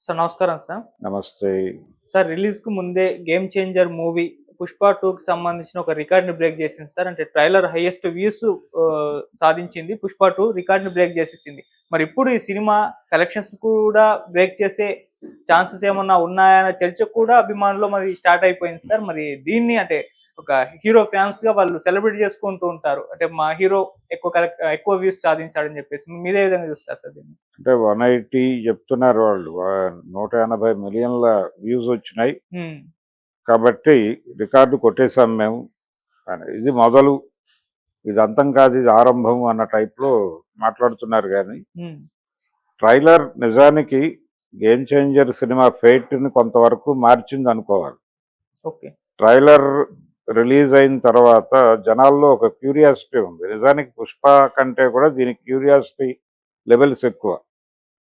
Sir నమస్కారం sir. నమస్తే. Sir రిలీజ్‌కు ముందే 'గేమ్ చేంజర్' మూవీ 'పుష్ప 2'కి సంబంధించిన ఒక రికార్డ్‌ని బ్రేక్ చేసింది సార్. అంటే ట్రైలర్ హైయెస్ట్ వ్యూస్ సాధించింది. 'పుష్ప 2' రికార్డ్‌ని బ్రేక్ చేసేసింది. మరి ఇప్పుడు ఈ సినిమా కలెక్షన్స్ కూడా బ్రేక్ చేసే ఛాన్సెస్ ఏమన్నా ఉన్నాయనే చర్చ కూడా అభిమానుల్లో మరి స్టార్ట్ అయిపోయింది సార్. మరి దీన్ని అంటే ఒక హీరో ఫ్యాన్స్‌గా వాళ్ళు సెలబ్రేట్ చేసుకుంటూ ఉంటారు. అంటే మా హీరో ఎక్కువ వ్యూస్ సాధించాడని చెప్పేసి. మీరే విధంగా చూస్తారు సార్ దీన్ని? అంటే 180 చెప్తున్నారు వాళ్ళు. 180 మిలియన్ల వ్యూస్ వచ్చినాయి. హ్మ్. కాబట్టి రికార్డు కొట్టేసాం మేము అని. ఇది మొదలు, ఇది అంతం కాదు, ఇది ఆరంభం అన్న టైప్‌లో మాట్లాడుతున్నారు గానీ, హ్మ్. ట్రైలర్ నిజానికి 'గేమ్ చేంజర్' సినిమా ఫేట్‌ని కొంతవరకు మార్చిందనుకోవాలి. ఓకే. ట్రైలర్ రిలీజ్ అయిన తర్వాత జనాల్లో ఒక క్యూరియాసిటీ ఉంది. నిజానికి 'పుష్ప' కంటే కూడా దీనికి క్యూరియాసిటీ లెవెల్స్ ఎక్కువ.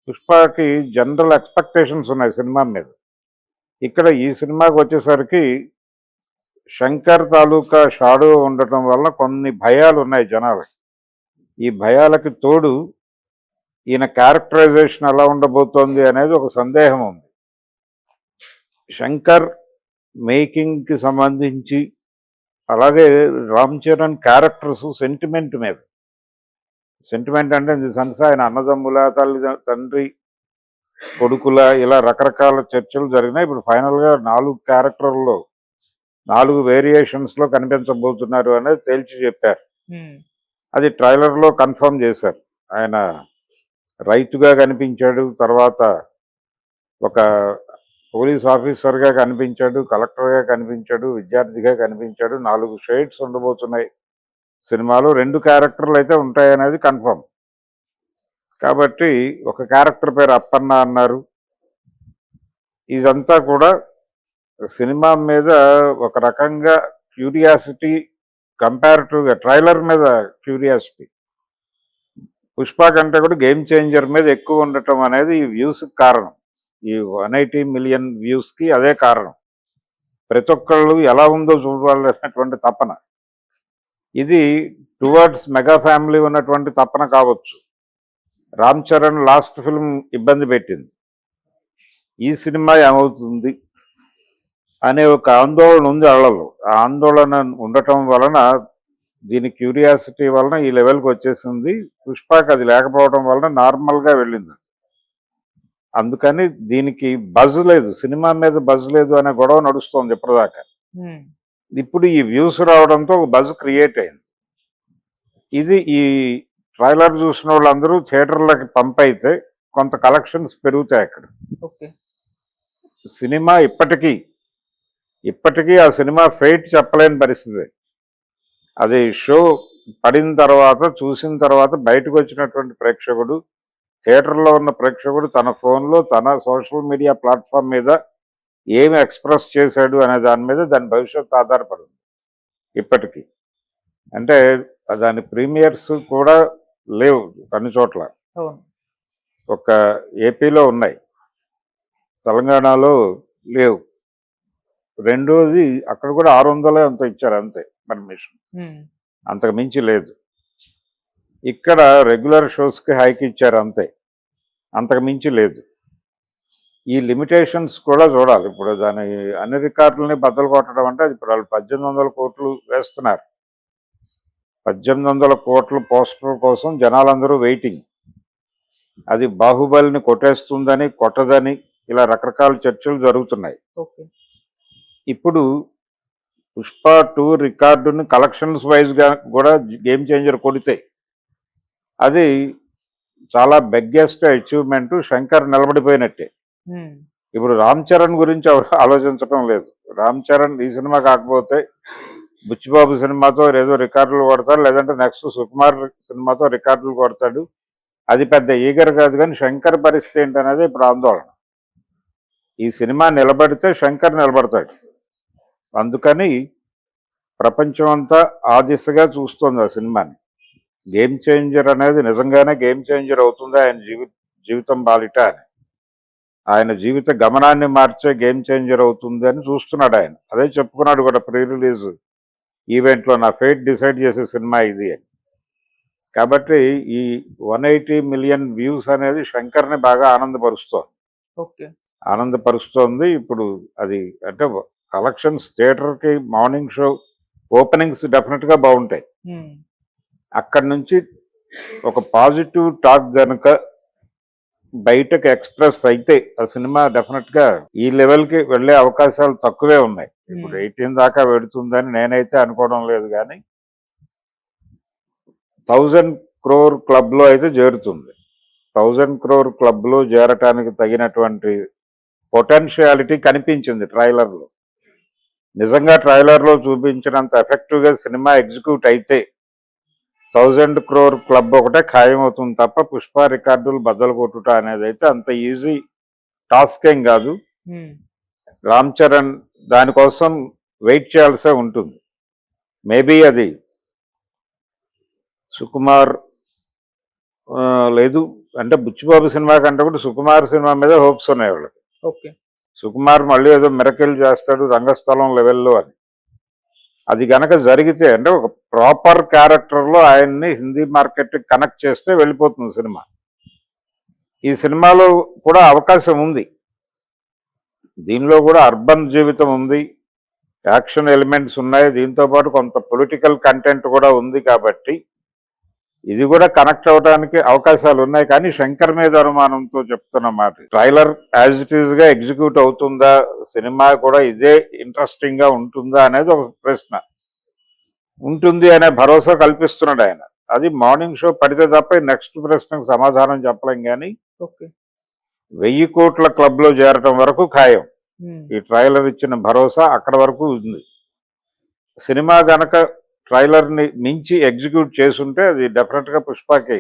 'పుష్పకి' జనరల్ ఎక్స్‌పెక్టేషన్స్ ఉన్నాయి సినిమా మీద. ఇక్కడ ఈ సినిమాకొచ్చేసరికి 'శంకర్' తాలూకా షాడో ఉండటం వల్ల కొన్ని భయాలున్నాయి జనాలకి. ఈ భయాలకి తోడు ఈయన క్యారెక్టరైజేషన్ ఎలా ఉండబోతోంది అనేది ఒక సందేహం ఉంది. 'శంకర్' మేకింగ్‌కి సంబంధించి, అలాగే 'రామ్ చరణ్' క్యారెక్టర్స్ సెంటిమెంట్ మీద. సెంటిమెంట్ అంటే ఇన్ ది సెన్స్ ఆయన అన్నదమ్ముల, తండ్రి, కొడుకుల ఇలా రకరకాల చర్చలు జరిగినాయి. ఇప్పుడు ఫైనల్‌గా 4 క్యారెక్టర్‌లో 4 వేరియేషన్స్‌లో కనిపించబోతున్నారు అనేది తేల్చి చెప్పారు. హ్మ్. అది ట్రైలర్‌లో కన్ఫర్మ్ చేశారు. ఆయన రైతుగా కనిపించాడు, తర్వాత ఒక పోలీస్ ఆఫీసర్‌గా కనిపించాడు, కలెక్టర్‌గా కనిపించాడు, విద్యార్థిగా కనిపించాడు. 4 షేడ్స్ ఉండబోతున్నాయి సినిమాలో. 2 క్యారెక్టర్లు అయితే ఉంటాయనేది కన్ఫర్మ్. కాబట్టి ఒక క్యారెక్టర్ పేరు అప్పన్న అన్నారు. ఇదంతా కూడా సినిమా మీద ఒక రకంగా క్యూరియాసిటీ, కంపారిటివ్‌గా ట్రైలర్ మీద క్యూరియాసిటీ. 'పుష్ప' కంటే కూడా 'గేమ్ చేంజర్' మీద ఎక్కువ ఉండటం అనేది ఈ వ్యూస్‌కి కారణం. ఈ 180 మిలియన్ వ్యూస్‌కి అదే కారణం. ప్రతి ఒక్కళ్ళు ఎలా ఉందో చూడాలనేటువంటి తపన. ఇది టువర్డ్స్ మెగా ఫ్యామిలీ ఉన్నటువంటి తపన కావచ్చు. 'రామ్ చరణ్' లాస్ట్ ఫిల్మ్ ఇబ్బంది పెట్టింది. ఈ సినిమా ఏమవుతుంది అనే ఒక ఆందోళన ఉంది ఆళ్ళలో. ఆ ఆందోళన ఉండటం వలన, దీని క్యూరియాసిటీ వలన ఈ లెవెల్‌కి వచ్చేసింది. 'పుష్పకి' అది లేకపోవడం వలన నార్మల్‌గా వెళ్ళింది. అందుకని దీనికి బజ్ లేదు. సినిమా మీద బజ్ లేదు అనే గొడవ నడుస్తోంది ఇప్పటిదాకా. హ్మ్. ఇప్పుడు ఈ వ్యూస్ రావడంతో ఒక బజ్ క్రియేట్ అయింది. ఇది ఈ ట్రైలర్ చూసిన వాళ్ళందరూ థియేటర్‌లకి పంపైతే కొంత కలెక్షన్స్ పెరుగుతాయి అక్కడ. ఓకే. సినిమా ఇప్పటికీ ఆ సినిమా ఫేట్ చెప్పలేని పరిస్థితి. అది షో పడిన తర్వాత, చూసిన తర్వాత బయటకు వచ్చినటువంటి ప్రేక్షకుడు, థియేటర్లో ఉన్న ప్రేక్షకుడు తన ఫోన్లో, తన సోషల్ మీడియా ప్లాట్ఫామ్ మీద ఏమి ఎక్స్‌ప్రెస్ చేశాడు అనే దాని మీద దాని భవిష్యత్తు ఆధారపడింది ఇప్పటికీ. అంటే దాని ప్రీమియర్స్ కూడా లేవు అన్ని చోట్ల. అవును. ఒక ఏపీలో ఉన్నాయి, తెలంగాణలో లేవు. రెండోది అక్కడ కూడా 600 ఎంతో ఇచ్చారు అంతే పర్మిషన్, హ్మ్. అంతకు మించి లేదు. ఇక్కడ రెగ్యులర్ షోస్కి హైక్ ఇచ్చారు అంతే, అంతకు మించి లేదు. ఈ లిమిటేషన్స్ కూడా చూడాలి. ఇప్పుడు దాని అన్ని రికార్డులని బద్దలు కొట్టడం అంటే అది ఇప్పుడు వాళ్ళు 1800 కోట్లు వేస్తున్నారు. 1800 కోట్ల పోస్టర్ కోసం జనాలందరూ వెయిటింగ్. అది బాహుబలిని కొట్టేస్తుందని, కొట్టదని ఇలా రకరకాల చర్చలు జరుగుతున్నాయి. ఓకే. ఇప్పుడు 'పుష్ప 2' రికార్డుని కలెక్షన్స్ వైజ్గా కూడా 'గేమ్ చేంజర్' కొడితే అది చాలా బిగ్గెస్ట్ అచీవ్మెంట్. 'శంకర్' నిలబడిపోయినట్టే. హ్మ్. ఇప్పుడు 'రామ్ చరణ్' గురించి ఎవరు ఆలోచించడం లేదు. 'రామ్ చరణ్' ఈ సినిమా కాకపోతే 'బుచ్చిబాబు' సినిమాతో ఏదో రికార్డులు కొడతాడు, లేదంటే నెక్స్ట్ 'సుకుమార్' సినిమాతో రికార్డులు కొడతాడు. అది పెద్ద ఈగర్ కాదు. కానీ 'శంకర్' పరిస్థితి ఏంటనేది ఇప్పుడు ఆందోళన. ఈ సినిమా నిలబడితే 'శంకర్' నిలబడతాడు. అందుకని ప్రపంచం అంతా ఆ దిశగా చూస్తుంది ఆ సినిమాని. 'గేమ్ చేంజర్' అనేది నిజంగానే గేమ్ చేంజర్ అవుతుందా ఆయన జీవితం బాలిట అని, ఆయన జీవిత గమనాన్ని మార్చే గేమ్ చేంజర్ అవుతుంది అని చూస్తున్నాడు ఆయన. అదే చెప్పుకున్నాడు కూడా ప్రీ రిలీజ్ ఈవెంట్లో, నా ఫేట్ డిసైడ్ చేసే సినిమా ఇది అని. కాబట్టి ఈ 180 మిలియన్ వ్యూస్ అనేది 'శంకర్'ని బాగా ఆనందపరుస్తోంది. ఓకే. ఆనందపరుస్తోంది. ఇప్పుడు అది అంటే కలెక్షన్స్ థియేటర్‌కి మార్నింగ్ షో ఓపెనింగ్స్ డెఫినెట్‌గా బావుంటాయి. ఉమ్, అక్కడి నుంచి ఒక పాజిటివ్ టాక్ గనుక బయటకు ఎక్స్‌ప్రెస్ అయితే ఆ సినిమా డెఫినెట్‌గా ఈ లెవెల్‌కి వెళ్ళే అవకాశాలు తక్కువే ఉన్నాయి. ఇప్పుడు 18 దాకా వెడుతుందని నేనైతే అనుకోవడం లేదు గానీ 1000 క్రోర్ క్లబ్‌లో అయితే చేరుతుంది. 1000 క్రోర్ క్లబ్‌లో చేరటానికి తగినటువంటి పొటెన్షియాలిటీ కనిపించింది ట్రైలర్‌లో. నిజంగా ట్రైలర్‌లో చూపించినంత ఎఫెక్టివ్‌గా సినిమా ఎగ్జిక్యూట్ అయితే 1000 క్రోర్ క్లబ్ ఒకటే ఖాయమవుతుంది తప్ప 'పుష్ప' రికార్డులు బద్దలు కొట్టుట అనేదైతే అంత ఈజీ టాస్క్ ఏం కాదు. ఉమ్, రామ్ చరణ్ దానికోసం వెయిట్ చేయాల్సే ఉంటుంది. మేబీ అది సుకుమార్ లేదు అంటే బుచ్చిబాబు సినిమా కంటే కూడా సుకుమార్ సినిమా మీద హోప్స్ ఉన్నాయి వాళ్ళకి. ఓకే. సుకుమార్ మళ్ళీ ఏదో మిరకిల్ చేస్తాడు రంగస్థలం లెవెల్లో అని. అది గనక జరిగితే అంటే ఒక ప్రాపర్ క్యారెక్టర్లో ఆయన్ని హిందీ మార్కెట్ కనెక్ట్ చేస్తే వెళ్ళిపోతుంది సినిమా. ఈ సినిమాలో కూడా అవకాశం ఉంది. దీనిలో కూడా అర్బన్ జీవితం ఉంది, యాక్షన్ ఎలిమెంట్స్ ఉన్నాయి, దీంతో పాటు కొంత పొలిటికల్ కంటెంట్ కూడా ఉంది కాబట్టి ఇది కూడా కనెక్ట్ అవడానికి అవకాశాలు ఉన్నాయి. కానీ శంకర్ మీద అనుమానంతో చెప్తున్న మాట, ట్రైలర్ యాజ్ ఇట్ ఈజ్ గా ఎగ్జిక్యూట్ అవుతుందా, సినిమా కూడా ఇదే ఇంట్రెస్టింగ్ గా ఉంటుందా అనేది ఒక ప్రశ్న. ఉంటుంది అనే భరోసా కల్పిస్తున్నాడు ఆయన. అది మార్నింగ్ షో పడితే తప్ప నెక్స్ట్ ప్రశ్నకు సమాధానం చెప్పలేం. కానీ ఓకే. 1000 కోట్ల క్లబ్ లో చేరటం వరకు ఖాయం. ఉమ్, ఈ ట్రైలర్ ఇచ్చిన భరోసా అక్కడ వరకు ఉంది. సినిమా గనక ట్రైలర్ ని మించి ఎగ్జిక్యూట్ చేసుంటే అది డెఫినెట్ గా పుష్పకి